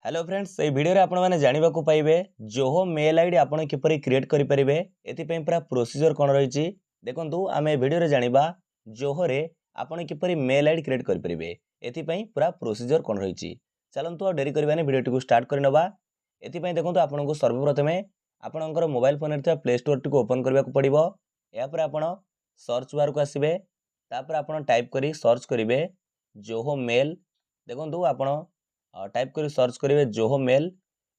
Hello friends ये video रे आपण माने जानिबा को पाइबे जोहो मेल आईडी आपण किपरि क्रिएट करि परिबे एति पई पूरा प्रोसीजर कोन रहिछि देखंतु आमे वीडियो रे जानिबा जोहो रे आपण किपरि मेल आईडी क्रिएट करि परिबे एति पई पूरा प्रोसीजर कोन रहिछि चलंतु आ डेरी करबानी वीडियो टिकु स्टार्ट करि नबा एति पई देखंतु आपण को सर्वप्रथमे आपणकर मोबाइल फोन रे थवा प्ले स्टोर टिकु ओपन करबा को पड़िबो या पर आपण सर्च बार को आसीबे तापर आपण टाइप करी सर्च करिवे जोहो मेल देखंतु आपण टाइप करी सर्च करेंगे जोहो मेल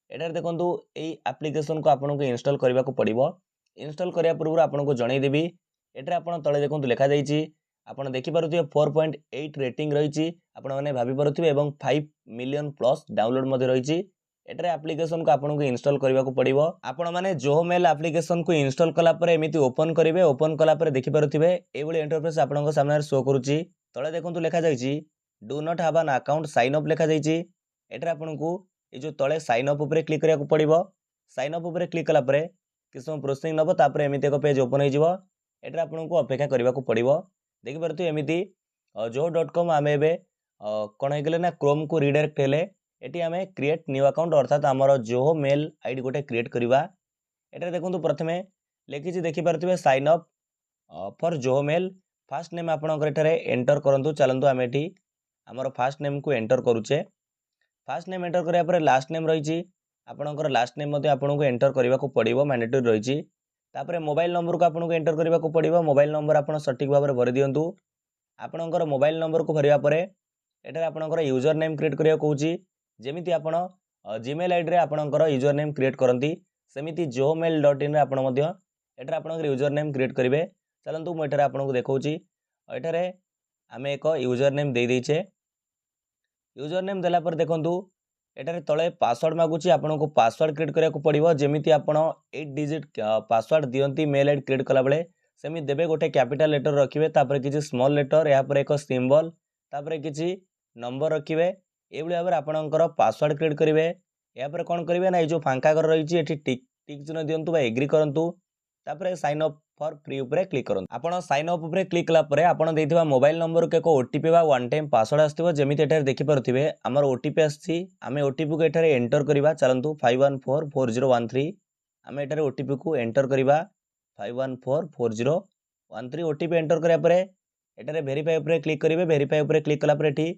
एटार देखो यही एप्लिकेशन को आपन को इंस्टॉल करने को पड़ो इंस्टॉल करने पूर्व आपन को जनईदेवी एटार आपन तले देखो लिखा जाइए आपन देखिपे 4.8 रेटिंग रही आपने भापे 5 मिलियन प्लस डाउनलोड रही एटार एप्लिकेशन को आपन को इंस्टॉल करने को पड़ो आपण मैंने जोहो मेल एप्लिकेशन को इंस्टॉल कलापर एमती ओपन करेंगे ओपन कलापर देखिपे ये इंटरफेस आपन सामने शो करुच्ची तले देखो लिखा जाइए do not have an account sign up लिखा जाइए एटर आपन को ये जो तले साइन अप उपरे क्लिक करिया को पड़िबो साइन अप उपरे क्लिक कला परे किस समय प्रोसेसिंग नबो तापर एमिति एक पेज ओपन हो जिवो एटर आपन को अपेक्षा करबा को पड़िबो देखि परतु एमिति जो.com आमे बे कोन हे गेले ना क्रोम को रीडायरेक्ट हेले एटी आमे क्रिएट न्यू अकाउंट अर्थात हमर जोहो मेल आईडी गोटे क्रिएट करबा एटर देखंतु प्रथमे लेखि जे देखि परतुबे sign up for Zoho mail first name आपन एठारे एंटर करंतु चलंतु आमे एठी हमर फर्स्ट नेम को एंटर करूचे फास्ट नेम एंटर करिया पर लास्ट नेम रही आपणकर लास्ट नेम आपन को एंटर करने को पड़ो मैंडेटरी रही तापर मोबाइल नंबर को आपन को एंटर करने को पड़ो मोबाइल नंबर आप सठिक भाव में भरी दिंतु आपणकर मोबाइल नंबर को भरवा पर एटार आपणकर यूजर नेम क्रिएट करिया कहूची जेमिति आपण जीमेल आईडी रे आपणकर यूजर नेम क्रिएट करंती सेमिति johomail.in रे आपण मध्य एटार आपणकर यूजर नेम क्रिएट करिवे चलंतु मु एटार आपन को देखौची एटारे आमे एक यूजर नेम दे देइछे यूजर नेम देला पर देखंतु एटारे तळे पासवर्ड मागुची आपन को पासवर्ड क्रिएट करिया को पड़िबो जेमिति आपण 8 डिजिट पासवर्ड दियंती मेल आईडी क्रिएट कला बेले सेमि देबे गोटे कैपिटल लेटर रखिबे तापर किछि स्मॉल लेटर या पर एक सिंबल तापर किछि नंबर रखिबे एबले भाबरे आपनकर पासवर्ड क्रिएट करिवे या पर कोन करिवे ना ए जो फांका घर रहिछि एठी टिक टिक चिन्ह दियंतु बा एग्री करंतु तापर साइन अप फॉर फ्री ऊपर क्लिक करंतु आपण साइन अप ऊपर क्लिक कला परे आपण देथिबा मोबाइल नंबर को एक ओटीपी बा वन टाइम पासवर्ड आस्थिबो जेमिति एठार देखि परथिबे हमर ओटीपी आछि आमे ओटीपी को एठारे एंटर करिबा चलंतु 514401 आमे एठारे ओटीपी को एंटर करिबा 514401 ओटीपी एंटर करिया परे एठारे वेरीफाई ऊपर क्लिक करिवे वेरीफाई ऊपर क्लिक कला परे एठी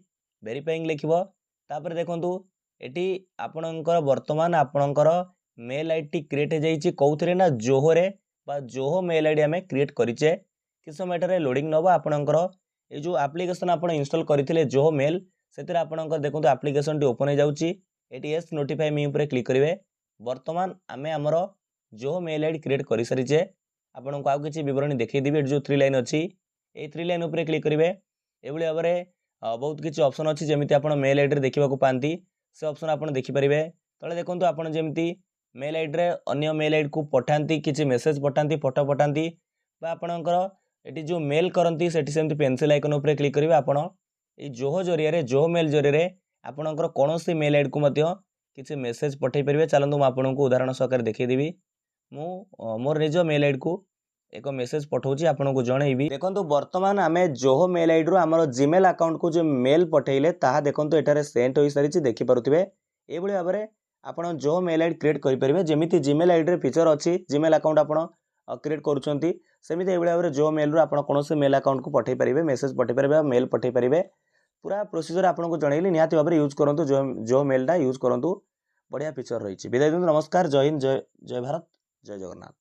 वेरीफाइंग लिखिबो तापर देखंतु एठी आपणकर वर्तमान आपणकर मेल आईडी क्रिएट हे जाईछि कोउथरे ना जोहो रे बा जोहो मेल आईडी आमे क्रिएट करिचे किस समय एटारे लोडिंग नबो आपणकर ए जो एप्लिकेशन आपण इंस्टॉल करथिले जोहो मेल सेतिर आपणकर देखंतु एप्लिकेशन टी ओपन हे जाउची एटी एस नोटिफाई मी ऊपर क्लिक करिवे वर्तमान आमे हमरो जोहो मेल आईडी क्रिएट करि सरिचे आपणको आउ किछि विवरणी देखै दिबे जो 3 लाइन अछि ए 3 लाइन ऊपर क्लिक करिवे एबुली भाबरे बहुत किछि ऑप्शन अछि जेमिति आपण मेल आईडी रे देखिबा को पांती से ऑप्शन आपण देखि परिबे तळे देखंतु आपण जेमिति मेल आईडी रे अन्य मेल आईडी को पठांती किछि मेसेज पठांती फोटो पठांती बा आपणकर एटी जो मेल करंती सेठी सेमति पेंसिल आइकन ऊपर क्लिक करिवे आपण ए जोहो जरिया रे जोहो मेल जरिया रे आपणकर कोनोसी मेल आईडी को मध्य किछि मेसेज पठै परिवे चलंतु म आपणको उदाहरण सहकार देखै देबी मु मोर निज मेल आईडी को एक मेसेज पठाउची आपणको जणैबी देखंतु वर्तमान आमे जोहो मेल आईडी रो हमर जीमेल अकाउंट को जो मेल पठैले ताहा देखंतु एटारे सेंड होई सारिछि देखि परुथिबे एबुली भाबरे आपण जो मेल आईडी क्रिएट करि परिबे जेमिति जीमेल आईडी रे फीचर अछि जीमेल अकाउंट आपण क्रिएट करूछंती सेमिति एबुली भाबरे जो मेल रो आपण कोनोसे मेल अकाउंट को पठै परिबे मेसेज पठै परिबे मेल पठै परिबे पूरा प्रोसीजर आपण को जणैली निहाती भाबरे यूज करंतु जो मेल टा यूज करंतु बढ़िया फीचर रहिछि विदाय नमस्कार जय हिंद जय भारत जय जगन्नाथ।